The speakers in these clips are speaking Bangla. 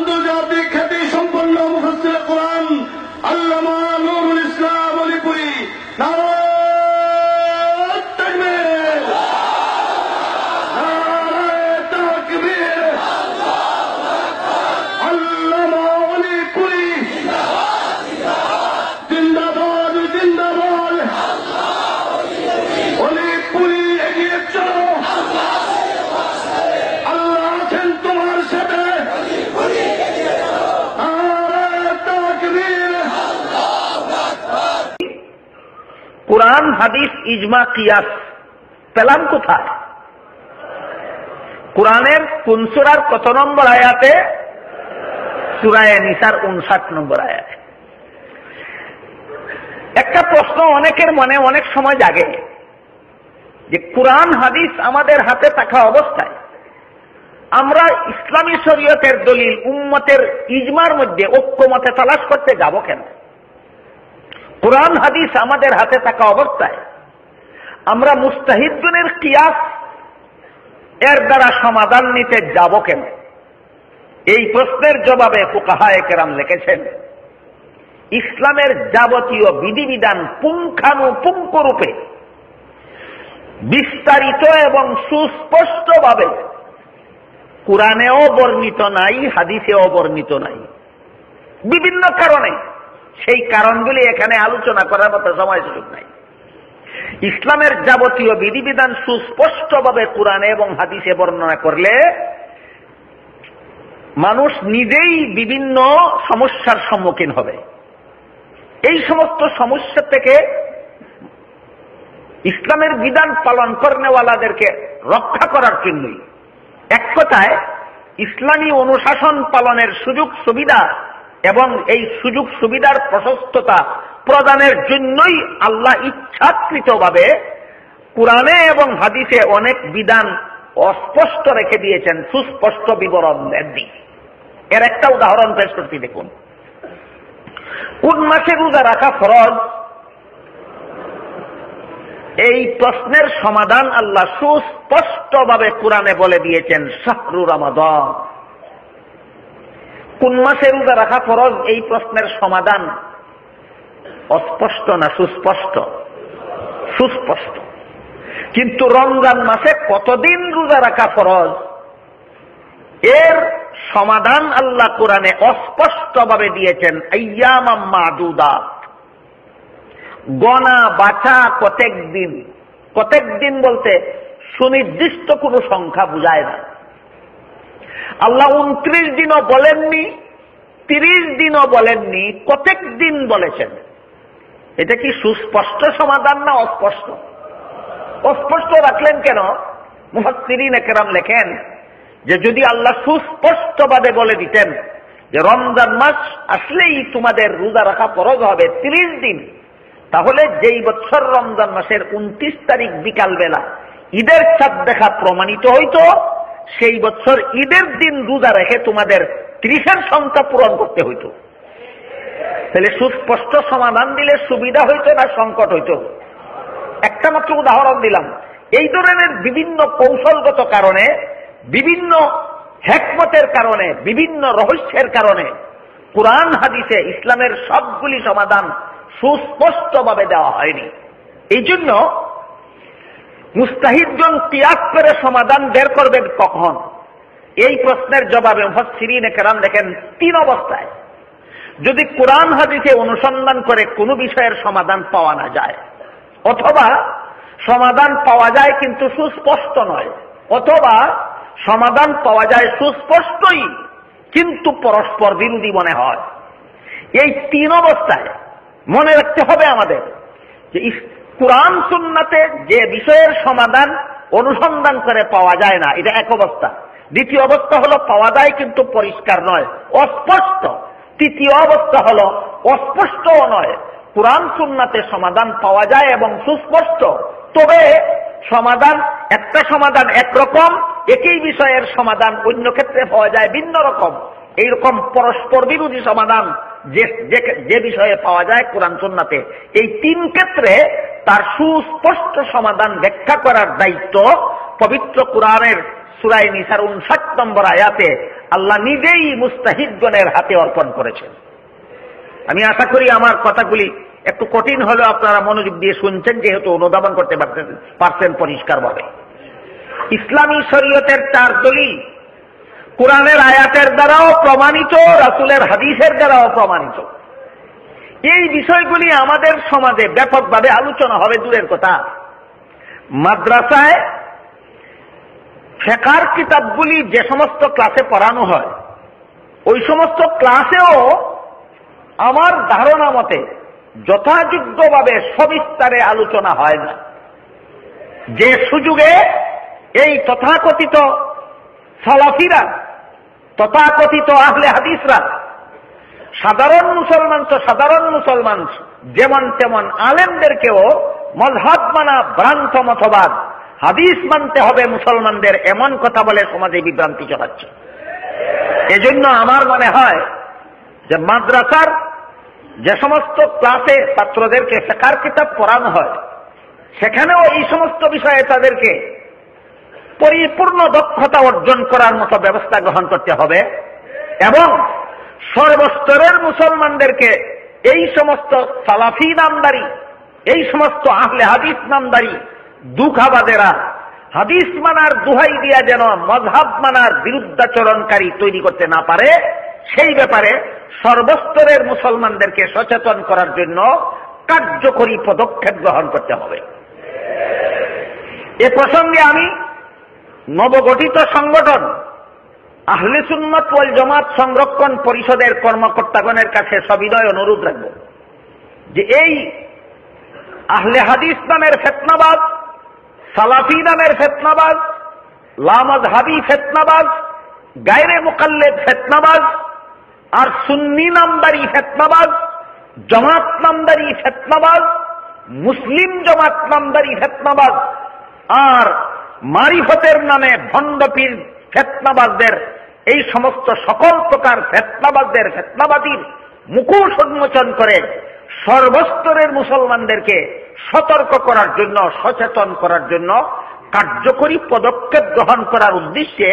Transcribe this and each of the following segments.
আন্তর্জাতিক খ্যাতি সম্পন্ন মুফাসসির কোরআন আল্লামা নুরুল ইসলাম অলিপুরি নারায়ে তাকবীর, নারায়ে তাকবীর, আল্লামা অলিপুরি জিন্দাবাদ, জিন্দাবাদ, অলিপুরি এগিয়ে চলো, আল্লাহ আছেন তোমার সাথে। কুরআন, হাদিস, ইজমা, কিয়াস পেলাম কোথায়? কুরআনের কোন সূরার কত নম্বর আয়াতে? সূরা নিসার 59 নম্বর আয়াতে। একটা প্রশ্ন অনেকের মনে অনেক সময় জাগে যে কুরআন হাদিস আমাদের হাতে থাকা অবস্থায় আমরা ইসলামী শরীয়তের দলিল উম্মতের ইজমার মধ্যে ঐক্যমতে তালাশ করতে যাব কেন? কুরআন হাদিস আমাদের হাতে থাকা অবস্থায় আমরা মুস্তাহিদুনের কিয়াস এর দ্বারা সমাধান নিতে যাব কেন? এই প্রশ্নের জবাবে ফুকাহায়ে কেরাম লিখেছেন, ইসলামের যাবতীয় বিধিবিধান পুঙ্খানুপুঙ্খ রূপে বিস্তারিত এবং সুস্পষ্টভাবে কুরআনেও বর্ণিত নাই, হাদিসেও বর্ণিত নাই। বিভিন্ন কারণে, সেই কারণগুলি এখানে আলোচনা করার মতো সময় সুযোগ নাই। ইসলামের যাবতীয় বিধিবিধান সুস্পষ্টভাবে কুরআনে এবং হাদিসে বর্ণনা করলে মানুষ নিজেই বিভিন্ন সমস্যার সম্মুখীন হবে। এই সমস্ত সমস্যা থেকে ইসলামের বিধান পালন করেনেওয়ালাদেরকে রক্ষা করার জন্যই, এক কথায় ইসলামী অনুশাসন পালনের সুযোগ সুবিধা এবং এই সুযোগ সুবিধার প্রশস্ততা প্রদানের জন্যই আল্লাহ ইচ্ছাকৃতভাবে কুরআনে এবং হাদিসে অনেক বিধান অস্পষ্ট রেখে দিয়েছেন, সুস্পষ্ট বিবরণ দেননি। এর একটা উদাহরণ পেশ করতে দেখুন। কোন মাসে রোজা রাখা ফরজ, এই প্রশ্নের সমাধান আল্লাহ সুস্পষ্টভাবে কুরআনে বলে দিয়েছেন, শাহরু রমাদান। কোন মাসে রোজা রাখা ফরজ, এই প্রশ্নের সমাধান অস্পষ্ট না সুস্পষ্ট? সুস্পষ্ট। কিন্তু রমজান মাসে কতদিন রোজা রাখা ফরজ, এর সমাধান আল্লাহ কুরআনে অস্পষ্টভাবে দিয়েছেন, আইয়ামাম মাদুদাত, গণা বাছা কতক দিন। কতক দিন বলতে সুনির্দিষ্ট কোনো সংখ্যা বুঝায় না। আল্লাহ 29 দিনও বলেননি, 30 দিনও বলেননি, কতক দিন বলেছেন। এটা কি সুস্পষ্ট সমাধান না অস্পষ্ট? অস্পষ্ট রাখলেন কেন? মুফাসসিরিন কেরাম লেখেন যে যদি আল্লাহ সুস্পষ্টভাবে বলে দিতেন যে রমজান মাস আসলেই তোমাদের রোজা রাখা ফরজ হবে 30 দিন, তাহলে যেই বছর রমজান মাসের 29 তারিখ বিকাল বেলা ঈদের চাঁদ দেখা প্রমাণিত হইতো, সেই বছর ঈদের দিন রোজা রেখে তোমাদের 30-এর সংখ্যা পূরণ করতে হইতো। তাহলে সুস্পষ্ট সমাধান দিলে সুবিধা হইতো না সংকট হইতো? একটা মাত্র উদাহরণ দিলাম। এই ধরনের বিভিন্ন কৌশলগত কারণে, বিভিন্ন হিকমতের কারণে, বিভিন্ন রহস্যের কারণে কুরআন হাদিসে ইসলামের সবগুলি সমাধান সুস্পষ্টভাবে দেওয়া হয়নি। এই জন্য মুস্তাহিদজন কিয়াস করে সমাধান বের করবেন কখন? এই প্রশ্নের জবাবে মুফাসসিরিন কেরাম দেখেন 3 অবস্থায়। যদি কুরআন হাদিসে অনুসন্ধান করে কোনো বিষয়ের সমাধান পাওয়া না যায়, অথবা সমাধান পাওয়া যায় কিন্তু সুস্পষ্ট নয়, অথবা সমাধান পাওয়া যায় সুস্পষ্টই কিন্তু পরস্পর বিরোধী মনে হয়, এই 3 অবস্থায় মনে রাখতে হবে আমাদের যে কুরআন সুন্নাতে যে বিষয়ের সমাধান অনুসন্ধান করে পাওয়া যায় না, এটা এক অবস্থা। দ্বিতীয় অবস্থা হলো পাওয়া যায় কিন্তু পরিষ্কার নয়, অস্পষ্ট। তৃতীয় অবস্থা হলো অস্পষ্টও নয়, কুরআন সুন্নাতে সমাধান পাওয়া যায় এবং সুস্পষ্ট, তবে সমাধান একটা সমাধান একরকম, একই বিষয়ের সমাধান অন্য ক্ষেত্রে পাওয়া যায় ভিন্ন রকম। এইরকম পরস্পর বিরোধী সমাধান যে বিষয়ে পাওয়া যায় কুরআন সুন্নাতে, এই 3 ক্ষেত্রে তার সুস্পষ্ট সমাধান ব্যাখ্যা করার দায়িত্ব পবিত্র কুরআনের সূরা নিসার 59 নম্বর আয়াতে আল্লাহ নিজেই মুস্তাহিদগণের হাতে অর্পণ করেছেন। আমি আশা করি আমার কথাগুলি একটু কঠিন হলেও আপনারা মনোযোগ দিয়ে শুনছেন, যেহেতু অনুধাবন করতে পারছেন পরিষ্কারভাবে। ইসলামী শরীয়তের 4 দলিল কোরআনের আয়াতের দ্বারাও প্রমাণিত, রাসূলের হাদিসের দ্বারাও প্রমাণিত। এই বিষয়গুলি আমাদের সমাজে ব্যাপকভাবে আলোচনা হবে দূরের কথা। মাদ্রাসায় ফিকহের কিতাবগুলি যে সমস্ত ক্লাসে পড়ানো হয়, ওই সমস্ত ক্লাসেও আমার ধারণা মতে যথাযোগ্যভাবে সবিস্তারে আলোচনা হয় না। যে সুযোগে এই তথাকথিত সালাফিরা, তথাকথিত আহলে হাদিসরা, সাধারণ মুসলমান যেমন তেমন আলেমদেরকেও মযহাব মানা ভ্রান্ত মতবাদ, হাদিস মানতে হবে মুসলমানদের, এমন কথা বলে সমাজে বিভ্রান্তি ছড়াচ্ছে। এজন্য আমার মনে হয় যে মাদ্রাসার যে সমস্ত ক্লাসে ছাত্রদেরকে ফিকহের কিতাব পড়ানো হয়, সেখানেও এই সমস্ত বিষয়ে তাদেরকে পরিপূর্ণ দক্ষতা অর্জন করার মতো ব্যবস্থা গ্রহণ করতে হবে এবং সর্বস্তরের মুসলমানদেরকে এই সমস্ত সালাফি নামদারি, এই সমস্ত আহলে হাদিস নামদারি দুঃখাবাদেরা হাদিস মানার দুহাই দিয়া যেন মযহাব মানার বিরুদ্ধাচরণকারী তৈরি করতে না পারে, সেই ব্যাপারে সর্বস্তরের মুসলমানদেরকে সচেতন করার জন্য কার্যকরী পদক্ষেপ গ্রহণ করতে হবে। এ প্রসঙ্গে আমি নবগঠিত সংগঠন আহলে সুন্নাত ওয়াল জামাত সংরক্ষণ পরিষদের কর্মকর্তাগণের কাছে সবিনয় অনুরোধ রাখব যে এই আহলে হাদিস নামের ফিতনাবাজ, সালাফি নামের ফিতনাবাজ, লামাযহাবী ফিতনাবাজ, গায়রে মুকাল্লিদ ফিতনাবাজ, আর সুন্নি নামদারি ফিতনাবাজ, জামাত নামদারি ফিতনাবাজ, মুসলিম জামাত নামদারি ফিতনাবাজ, আর মারিফতের নামে ভণ্ডপীর ফিতনাবাজদের, এই সমস্ত সকল প্রকার ফিতনাবাজদের, ফিতনাবাদীর মুখোশ উন্মোচন করে সর্বস্তরের মুসলমানদেরকে সতর্ক করার জন্য, সচেতন করার জন্য কার্যকরী পদক্ষেপ গ্রহণ করার উদ্দেশ্যে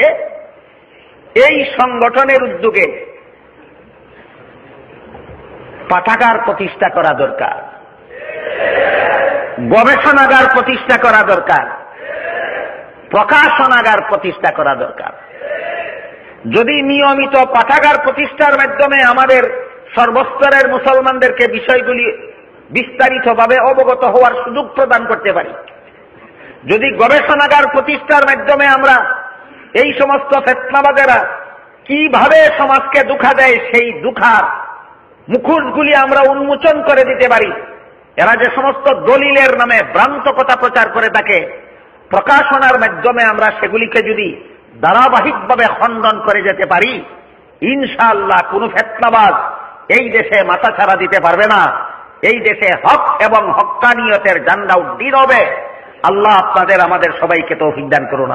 এই সংগঠনের উদ্যোগে পাঠাগার প্রতিষ্ঠা করা দরকার, গবেষণাগার প্রতিষ্ঠা করা দরকার, প্রকাশনাগার প্রতিষ্ঠা করা দরকার। যদি নিয়মিত পাঠাগার প্রতিষ্ঠার মাধ্যমে আমাদের সর্বস্তরের মুসলমানদেরকে বিষয়গুলি বিস্তারিতভাবে অবগত হওয়ার সুযোগ প্রদান করতে পারি, যদি গবেষণাগার প্রতিষ্ঠার মাধ্যমে আমরা এই সমস্ত ফিতনাবাজেরা কিভাবে সমাজকে দুঃখা দেয়, সেই দুঃখার মুখোশগুলি আমরা উন্মোচন করে দিতে পারি, এরা যে সমস্ত দলিলের নামে ভ্রান্ত কথা প্রচার করে থাকে, প্রকাশনার মাধ্যমে আমরা সেগুলিকে যদি ধারাবাহিকভাবে খণ্ডন করে যেতে পারি, ইনশাআল্লাহ কোন ফিতনাবাজ এই দেশে মাথা ছাড়া দিতে পারবে না। এই দেশে হক এবং হক্কানিয়তের ঝান্ডা উড্ডীন হবে। আল্লাহ আপনাদের আমাদের সবাইকে তৌফিক দান করুন।